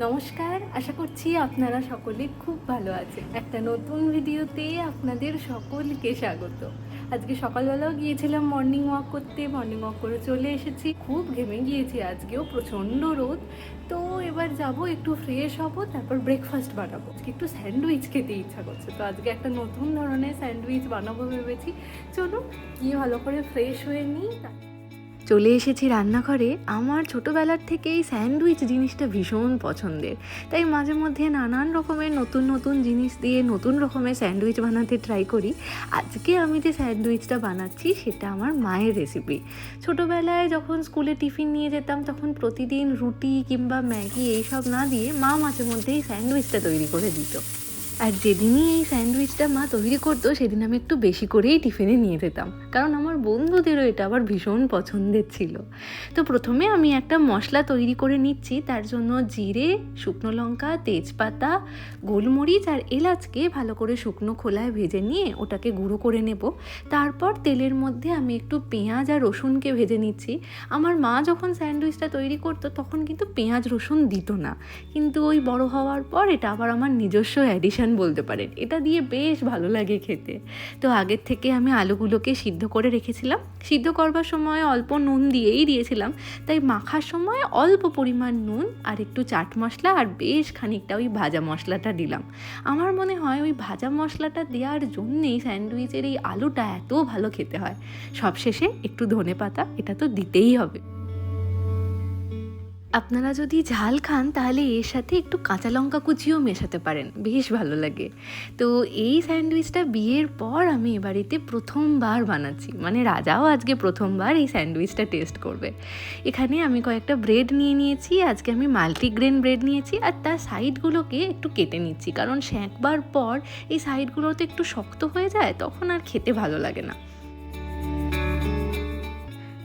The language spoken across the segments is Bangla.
নমস্কার, আশা করছি আপনারা সকলে খুব ভালো আছেন। একটা নতুন ভিডিওতে আপনাদের সকলকে স্বাগত। আজকে সকালবেলাও গিয়েছিলাম মর্নিং ওয়াক করতে, মর্নিং ওয়াক করে চলে এসেছি। খুব ঘেমে গিয়েছি, আজকেও প্রচণ্ড রোদ। তো এবার যাব, একটু ফ্রেশ হব, তারপর ব্রেকফাস্ট বানাবো। আজকে একটু স্যান্ডউইচ খেতে ইচ্ছা করছে, তো আজকে একটা নতুন ধরনের স্যান্ডউইচ বানাবো ভেবেছি। চলুন গিয়ে ভালো করে ফ্রেশ হয়ে নিই। চলে এসেছি রান্নাঘরে। আমার ছোটোবেলার থেকেই স্যান্ডউইচ জিনিসটা ভীষণ পছন্দের, তাই মাঝে মধ্যে নানান রকমের নতুন নতুন জিনিস দিয়ে নতুন রকমের স্যান্ডউইচ বানাতে ট্রাই করি। আজকে আমি যে স্যান্ডউইচটা বানাচ্ছি সেটা আমার মায়ের রেসিপি। ছোটোবেলায় যখন স্কুলে টিফিন নিয়ে যেতাম তখন প্রতিদিন রুটি কিংবা ম্যাগি এইসব না দিয়ে মা মাঝে মধ্যে এই স্যান্ডউইচটা তৈরি করে দিত। আর যেদিনই এই স্যান্ডউইচটা মা তৈরি করতো সেদিন আমি একটু বেশি করেই টিফিনে নিয়ে যেতাম, কারণ আমার বন্ধুদেরও এটা আবার ভীষণ পছন্দের ছিল। তো প্রথমে আমি একটা মশলা তৈরি করে নিচ্ছি। তার জন্য জিরে, শুকনো লঙ্কা, তেজপাতা, গোলমরিচ আর এলাচকে ভালো করে শুকনো খোলায় ভেজে নিয়ে ওটাকে গুঁড়ো করে নেব। তারপর তেলের মধ্যে আমি একটু পেঁয়াজ আর রসুনকে ভেজে নিচ্ছি। আমার মা যখন স্যান্ডউইচটা তৈরি করতো তখন কিন্তু পেঁয়াজ রসুন দিত না, কিন্তু ওই বড় হওয়ার পর এটা আবার আমার নিজস্ব অ্যাডিশন বলতে পারেন। এটা দিয়ে বেশ ভালো লাগে খেতে। তো আগের থেকে আমি আলুগুলোকে সিদ্ধ করে রেখেছিলাম। সিদ্ধ করবার সময় অল্প নুন দিয়েছিলাম, তাই মাখার সময় অল্প পরিমাণ নুন আর একটু চাট মশলা আর বেশ খানিকটা ওই ভাজা মশলাটা দিলাম। আমার মনে হয় ওই ভাজা মশলাটা দেওয়ার জন্যেই স্যান্ডউইচের এই আলুটা এত ভালো খেতে হয়। সবশেষে একটু ধনেপাতা, এটা তো দিতেই হবে। আপনারা যদি ঝাল খান তাহলে এর সাথে একটু কাঁচা লঙ্কা কুচিও মেশাতে পারেন, বেশ ভালো লাগে। তো এই স্যান্ডউইচটা বিয়ের পর আমি এ বাড়িতে প্রথমবার বানাচ্ছি, মানে রাজাও আজকে প্রথমবার এই স্যান্ডউইচটা টেস্ট করবে। এখানে আমি কয়েকটা ব্রেড নিয়ে নিয়েছি। আজকে আমি মাল্টিগ্রেন ব্রেড নিয়েছি আর তার সাইডগুলোকে একটু কেটে নিচ্ছি, কারণ সেঁকবার পর এই সাইডগুলোতে একটু শক্ত হয়ে যায়, তখন আর খেতে ভালো লাগে না।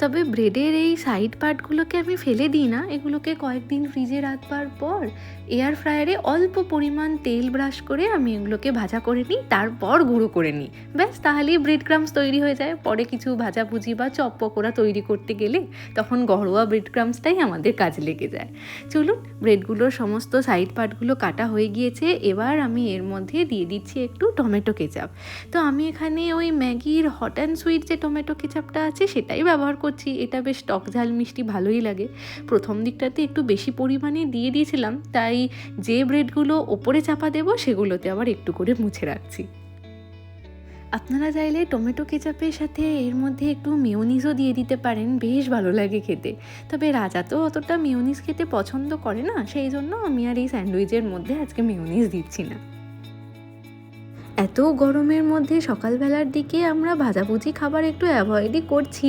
তবে ব্রেডের এই সাইড পার্টগুলোকে আমি ফেলে দিই না, এগুলোকে কয়েকদিন ফ্রিজে রাখবার পর এয়ার ফ্রায়ারে অল্প পরিমাণ তেল ব্রাশ করে আমি এগুলোকে ভাজা করে নিই, তারপর গুঁড়ো করে নিই। ব্যাস, তাহলেই ব্রেড ক্রাম্বস তৈরি হয়ে যায়। পরে কিছু ভাজাভুজি বা চপ পকোড়া তৈরি করতে গেলে তখন ঘরোয়া ব্রেড ক্রাম্বসটাই আমাদের কাজে লেগে যায়। চলুন, ব্রেডগুলোর সমস্ত সাইড পার্টগুলো কাটা হয়ে গিয়েছে। এবার আমি এর মধ্যে দিয়ে দিচ্ছি একটু টমেটো কেচাপ। তো আমি এখানে ওই ম্যাগির হট অ্যান্ড সুইট যে টমেটো কেচাপটা আছে সেটাই ব্যবহার করছি। এটা বেশ টক ঝাল মিষ্টি ভালোই লাগে। প্রথম দিকটাতে একটু বেশি পরিমাণে দিয়ে দিয়েছিলাম, তাই যে ব্রেডগুলো ওপরে চাপা দেবো সেগুলোতে আবার একটু করে মুছে রাখছি। আপনারা চাইলে টমেটো কেচাপের সাথে এর মধ্যে একটু মেয়োনিজও দিয়ে দিতে পারেন, বেশ ভালো লাগে খেতে। তবে রাজা তো অতটা মেয়োনিজ খেতে পছন্দ করে না, সেই জন্য আমি আর এই স্যান্ডউইচের মধ্যে আজকে মেয়োনিজ দিচ্ছি না। এত গরমের মধ্যে সকালবেলার দিকে আমরা ভাজাভুজি খাবার একটু অ্যাভয়েডই করছি।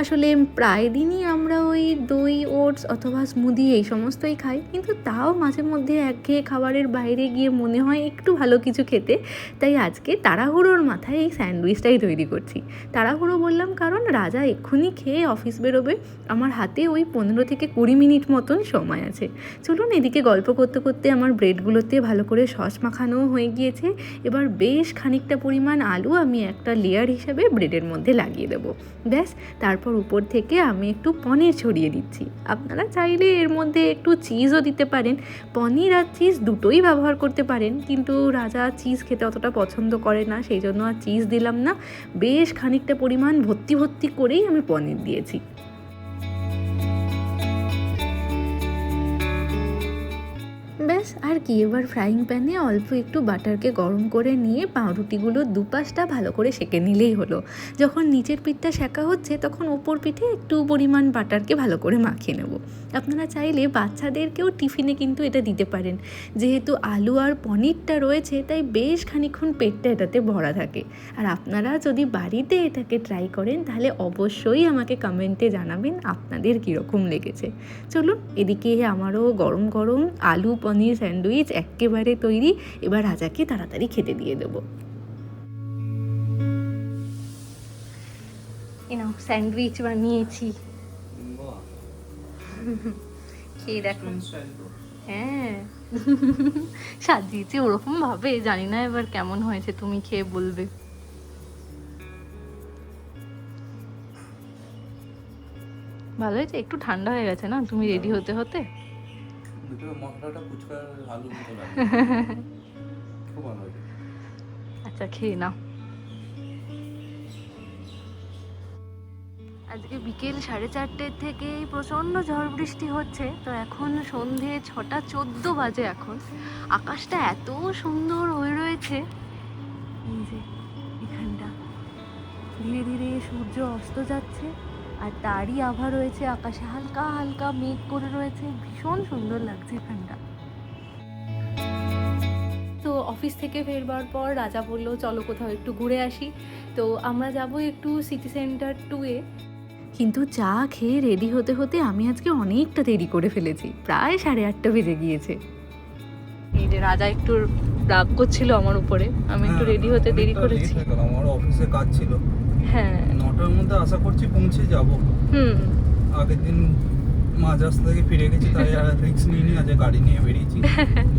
আসলে প্রায় দিনই আমরা ওই দই, ওটস অথবা স্মুদি এই সমস্তই খাই, কিন্তু তাও মাঝে মধ্যে একঘেয়ে খাবারের বাইরে গিয়ে মনে হয় একটু ভালো কিছু খেতে। তাই আজকে তাড়াহুড়োর মাথায় এই স্যান্ডউইচটাই তৈরি করছি। তাড়াহুড়ো বললাম কারণ রাজা এক্ষুনি খেয়ে অফিস বেরোবে। আমার হাতে ওই 15 থেকে 20 মিনিট মতন সময় আছে। চলুন, এদিকে গল্প করতে করতে আমার ব্রেডগুলোতে ভালো করে সস মাখানোও হয়ে গিয়েছে। এবার বেশ খানিকটা পরিমাণ আলু আমি একটা লেয়ার হিসেবে ব্রেডের মধ্যে লাগিয়ে দেবো। ব্যাস, তারপর উপর থেকে আমি একটু পনির ছড়িয়ে দিচ্ছি। আপনারা চাইলে এর মধ্যে একটু চিজও দিতে পারেন। পনির আর চিজ দুটোই ব্যবহার করতে পারেন, কিন্তু রাজা চিজ খেতে অতটা পছন্দ করে না, সেই জন্য আর চিজ দিলাম না। বেশ খানিকটা পরিমাণ ভর্তি ভর্তি করেই আমি পনির দিয়েছি। ব্যাস, আর কি, এবার ফ্রাইং প্যানে অল্প একটু বাটারকে গরম করে নিয়ে পাউরুটিগুলো দুপাশটা ভালো করে সেঁকে নিলেই হলো। যখন নিচের পিঠটা সেঁকা হচ্ছে তখন ওপর পিঠে একটু পরিমাণ বাটারকে ভালো করে মাখিয়ে নেব। আপনারা চাইলে বাচ্চাদেরকেও টিফিনে কিন্তু এটা দিতে পারেন। যেহেতু আলু আর পনিরটা রয়েছে তাই বেশ খানিকক্ষণ পেটটা এটাতে ভরা থাকে। আর আপনারা যদি বাড়িতে এটাকে ট্রাই করেন তাহলে অবশ্যই আমাকে কমেন্টে জানাবেন আপনাদের কীরকম লেগেছে। চলুন, এদিকে আমারও গরম গরম আলু পনির স্যান্ডউইচ একেবারে তৈরি। এবার রাজাকে তাড়াতাড়ি খেতে দিয়ে দেবো। নাও, স্যান্ডউইচ বানিয়েছি, খেয়ে দেখো। হ্যাঁ, সাজিয়েছি ওরকম ভাবে, জানি না এবার কেমন হয়েছে, তুমি খেয়ে বলবে। ভালো হয়েছে, একটু ঠান্ডা হয়ে গেছে না তুমি রেডি হতে হতে। ভিতরে মশলাটা ফুচকার আলু মতো লাগে, খুব ভালো লাগে। আচ্ছা খেয়ে নাও। আজকে বিকেল 4:30 থেকেই প্রচণ্ড ঝড় বৃষ্টি হচ্ছে। তো এখন সন্ধে 6:14 বাজে। এখন আকাশটা এত সুন্দর হয়ে রয়েছে, এই যে এখানটা ধীরে ধীরে সূর্য অস্ত যাচ্ছে আর তারই আভা রয়েছে আকাশে, হালকা হালকা মেঘ করে রয়েছে। ভীষণ সুন্দর লাগছে এখানটা। তো অফিস থেকে ফেরবার পর রাজা বললো চলো কোথাও একটু ঘুরে আসি। তো আমরা যাব একটু সিটি সেন্টার 2-এ। কিন্তু চা খেয়ে রেডি হতে হতে আমি আজকে অনেকটা দেরি করে ফেলেছি, প্রায় 8:30 বেজে গিয়েছে। এই যে রাজা একটু রাগ করছিল আমার উপরে, আমি একটু রেডি হতে দেরি করেছি। আমার অফিসে কাজ ছিল, হ্যাঁ 9টার মধ্যে আশা করছি পৌঁছে যাব। আগের দিন মাঝ রাস্তা থেকে ফিরে গেছি, তাই আর রিস্ক নিইনি, আজ গাড়ি নিয়ে বেরিয়েছি।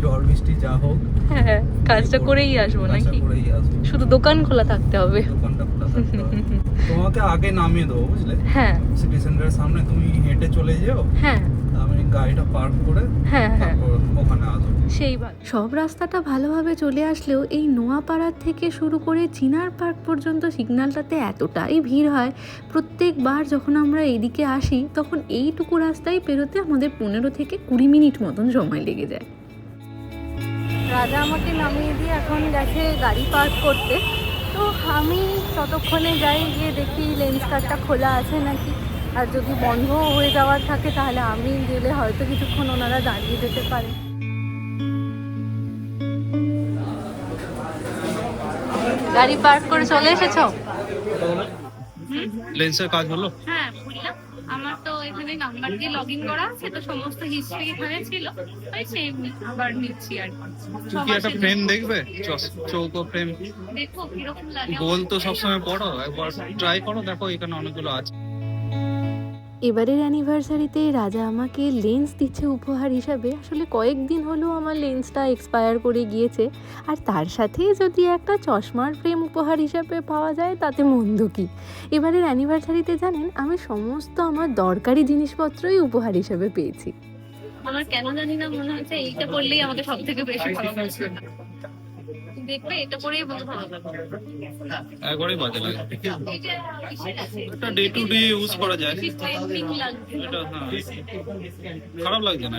ঝড় বৃষ্টি যা হোক, হ্যাঁ কাজটা করেই আসবো নাকি, শুধু দোকান খোলা থাকতে হবে। দোকানটা খোলা থাকতে হবে। তোমাকে আগে নামিয়ে দেবো বুঝলে, হ্যাঁ সিটি সেন্টারের সামনে তুমি হেঁটে চলে যেও, হ্যাঁ আমি গাড়িটা পার্ক করে হ্যাঁ হ্যাঁ ওখানে আসবো। সেই সব রাস্তাটা ভালোভাবে চলে আসলেও এই নোয়াপাড়ার থেকে শুরু করে চিনার পার্ক পর্যন্ত সিগন্যালটাতে এতটাই ভিড় হয়। প্রত্যেকবার যখন আমরা এইদিকে আসি তখন এইটুকু রাস্তায় পেরোতে আমাদের 15 থেকে 20 মিনিট মতন সময় লেগে যায়। রাজা আমাকে নামিয়ে দিয়ে এখন গেছে গাড়ি পার্ক করতে। তো আমি ততক্ষণে যাই, গিয়ে দেখি লেন্স কার্ডটা খোলা আছে নাকি, আর যদি বন্ধ হয়ে যাওয়ার থাকে তাহলে আমি গেলে হয়তো কিছুক্ষণ ওনারা দাঁড়িয়ে যেতে পারে। গাড়ি পার্ক করে চলে এসেছো? লেন্সের কাজ হলো? হ্যাঁ বললাম, আমার তো এখানে নাম্বার দিয়ে লগইন করা আছে, তো সমস্ত হিস্ট্রি এখানে ছিল, তাই সেম আবার নিচ্ছি আর কি। একটা ফ্রেম দেখবে, চৌকো ফ্রেম দেখো কিরকম লাগে। গোল তো সবসময় বড়, একবার ট্রাই করো, দেখো এখানে অনেকগুলো আছে। এবারের অ্যানিভার্সারিতে রাজা আমাকে লেন্স দিচ্ছে উপহার হিসাবে। আসলে কয়েকদিন হলো আমার লেন্সটা এক্সপায়ার করে গিয়েছে, আর তার সাথে যদি একটা চশমার ফ্রেম উপহার হিসাবে পাওয়া যায় তাতে মন্দ কি। এবারের অ্যানিভার্সারিতে জানেন আমি সমস্ত আমার দরকারি জিনিসপত্রই উপহার হিসাবে পেয়েছি। আমার কেন জানি না মনে হচ্ছে এইটা পড়লেই আমাকে সব থেকে বেশি ভালো লাগছে। দেখবে এটা পরেই ভালো লাগবে, একবারই বাজে লাগে। এটা ডে টু ডে ইউজ করা যায়, এটা খারাপ লাগছে না।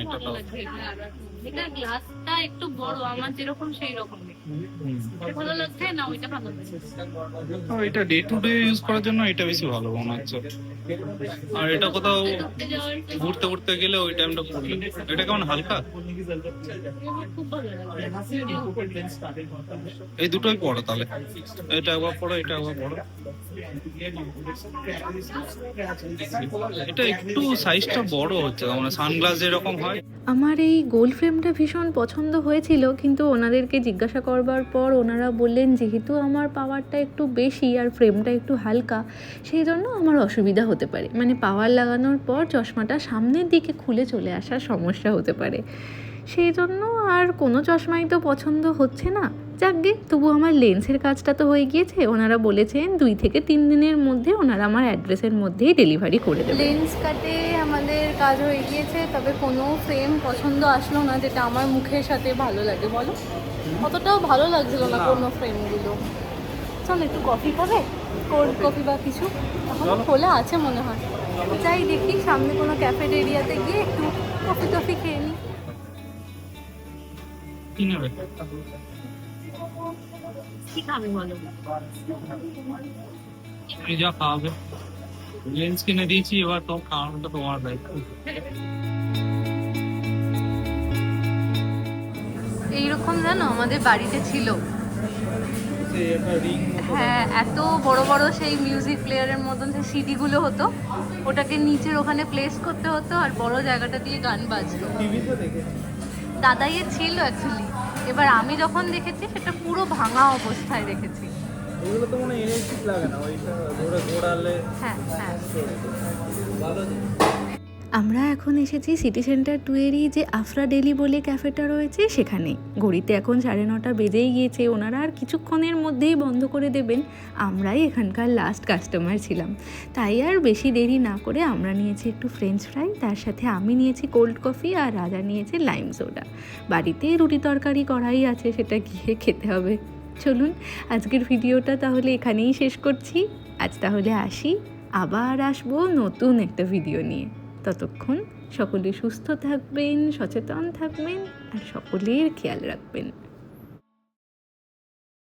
এটা গ্লাসটা একটু বড়, আমার যেরকম সেই রকম ভালো লাগছে না, ওইটা ভালো লাগছে। এটা ডে টু ডে ইউজ করার জন্য এটা বেশি ভালো মনে হচ্ছে। আর এটা কোথাও ঘুরতে ঘুরতে গেলে ওই টাইমটা পড়লে এটা কেমন হালকা, খুব ভালো লাগছে। এই দুটোই পড়ো তাহলে, এটা একবার পড়ো, এটা একবার পড়ো। এটা একটু সাইজটা বড় হচ্ছে, মানে সানগ্লাস যেরকম হয়। আমার এই গোল ফ্রেমটা ভীষণ পছন্দ হয়েছিল, কিন্তু ওনাদেরকে জিজ্ঞাসা করবার পর ওনারা বললেন যেহেতু আমার পাওয়ারটা একটু বেশি আর ফ্রেমটা একটু হালকা, সেই জন্য আমার অসুবিধা হতে পারে, মানে পাওয়ার লাগানোর পর চশমাটা সামনের দিকে খুলে চলে আসার সমস্যা হতে পারে। সেই জন্য আর কোনো চশমাই তো পছন্দ হচ্ছে না। যাকগে, তবু আমার লেন্সের কাজটা তো হয়ে গিয়েছে। ওনারা বলেছেন 2 থেকে 3 দিনের মধ্যে ওনারা আমার অ্যাড্রেসের মধ্যেই ডেলিভারি করে দেবে। লেন্স কাটে আমাদের কাজ হয়ে গিয়েছে, তবে কোনো ফ্রেম পছন্দ আসলো না যেটা আমার মুখের সাথে ভালো লাগে। বলো, অতটাও ভালো লাগছিল না কোনো ফ্রেমগুলো। চল একটু কফি খাবে, কোল্ড কফি বা কিছু, এখন খোলা আছে মনে হয়। যাই দেখি সামনে কোনো ক্যাফেটেরিয়াতে গিয়ে একটু কফি টফি খেয়ে নিই। কি খাবে বলো? তুমি যা খাওয়াবে, লেন্স কিনে দিয়েছি, এবার তো খাওয়ানোটা তোমার দায়িত্ব। এইরকম জানো আমাদের বাড়িতে ছিল, হ্যাঁ এত বড় বড় সেই মিউজিক প্লেয়ারের মতন যে সিডিগুলো হতো, ওটাকে নিচের ওখানে প্লেস করতে হতো আর বড় জায়গাটা দিয়ে গান বাজতো। দাদাইয়ের ছিল অ্যাকচুয়ালি, এবার আমি যখন দেখেছি সেটা পুরো ভাঙা অবস্থায় দেখেছি। ওগুলো তো মনে ইলেকট্রিক লাগে না, ওইটা ঘোরালে। হ্যাঁ হ্যাঁ। আমরা এখন এসেছি সিটি সেন্টার 2 এরই যে আফরা ডেলি বলে ক্যাফেটা রয়েছে সেখানে। ঘড়িতে এখন 9:30 বেজেই গিয়েছে, ওনারা আর কিছুক্ষণের মধ্যেই বন্ধ করে দেবেন। আমরাই এখানকার লাস্ট কাস্টমার ছিলাম, তাই আর বেশি দেরি না করে আমরা নিয়েছি একটু ফ্রেঞ্চ ফ্রাই, তার সাথে আমি নিয়েছি কোল্ড কফি আর রাজা নিয়েছে লাইম সোডা। বাড়িতে রুটি তরকারি করাই আছে, সেটা গিয়ে খেতে হবে। চলুন আজকের ভিডিওটা তাহলে এখানেই শেষ করছি। আজ তাহলে আসি, আবার আসবো নতুন একটা ভিডিও নিয়ে। ততক্ষণ সকলে সুস্থ থাকবেন, সচেতন থাকবেন আর সকলের খেয়াল রাখবেন।